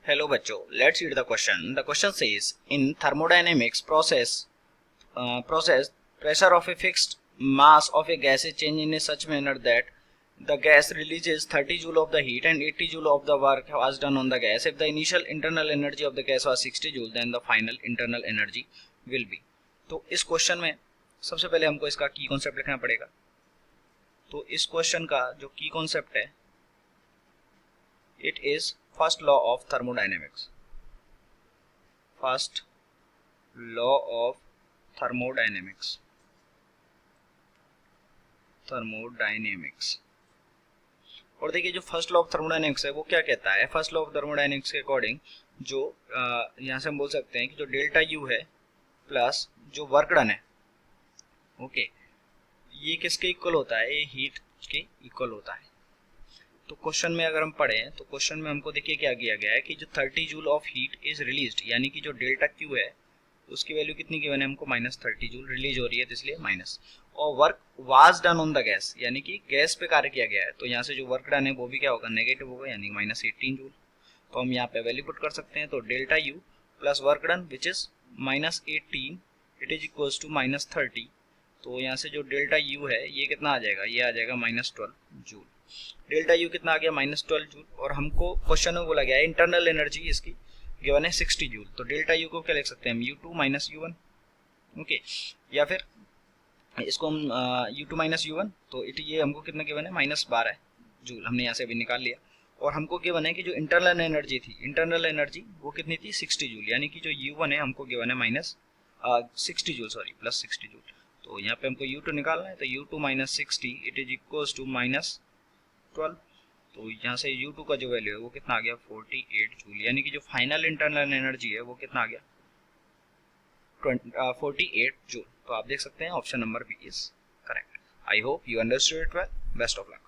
Hello बच्चों, let's read the question. The question says in thermodynamics process pressure of a fixed mass of a gas is changed in a such manner that the gas releases 30 joule of the heat and 80 joule of the work was done on the gas. If the initial internal energy of the gas was 60 joule, then the final internal energy will be. तो इस question में सबसे पहले हमको इसका की concept लिखना पड़ेगा. तो इस क्वेश्चन का जो की कॉन्सेप्ट है, it is first law of thermodynamics. First law of thermodynamics. और देखिए जो फर्स्ट लॉ ऑफ थर्मोडायनेमिक्स है वो क्या कहता है. फर्स्ट लॉ ऑफ थर्मोडायनेमिक्स के अकॉर्डिंग जो यहाँ से हम बोल सकते हैं कि जो डेल्टा यू है प्लस जो वर्क डन है, ओके, ये किसके इक्वल होता है? ये हीट के इक्वल होता है. तो क्वेश्चन में अगर हम पढ़ें तो क्वेश्चन में हमको देखिए क्या किया गया है कि जो 30 joule of heat is released, यानी कि जो डेल्टा क्यू है उसकी वैल्यू कितनी गिवन है हमको? -30 जूल रिलीज हो रही है, तो इसलिए माइनस. और work was done on the gas, यानी कि गैस पे कार्य किया गया है, तो यहाँ से जो वर्क डन है वो भी क्या होगा? नेगेटिव होगा, यानी -18 जूल. तो हम यहाँ पे वैल्यू पुट कर सकते हैं. तो delta U plus work done which is -18 it is equals to -30. तो यहाँ से जो डेल्टा यू है ये कितना आ जाएगा? ये आ जाएगा -12 जूल. डेल्टा यू कितना आ गया? -12 जूल. और हमको क्वेश्चन में बोला गया है इंटरनल एनर्जी इसकी गिवन है 60 जूल. तो डेल्टा यू को क्या लिख सकते हैं हम? U2 - U1, okay. या फिर इसको हम U2 - U1, तो ये हमको कितना गिवन है? -12 जूल. हमने यहाँ से अभी निकाल लिया. और हमको गिवन है कि जो इंटरनल एनर्जी थी, इंटरनल एनर्जी वो कितनी थी? 60 जूल. यानी कि जो U1 है हमको गिवन है -60 जूल, सॉरी, प्लस 60 जूल. तो यहाँ पे हमको U2 निकालना है. तो U2 - 60 it is equals to -12. तो यहाँ से U2 का जो वैल्यू है वो कितना आ गया? 48 जूल. यानी कि जो फाइनल इंटरनल एनर्जी है वो कितना आ गया? 48 जूल. तो आप देख सकते हैं option number B is correct. I hope you understood it well. Best of luck.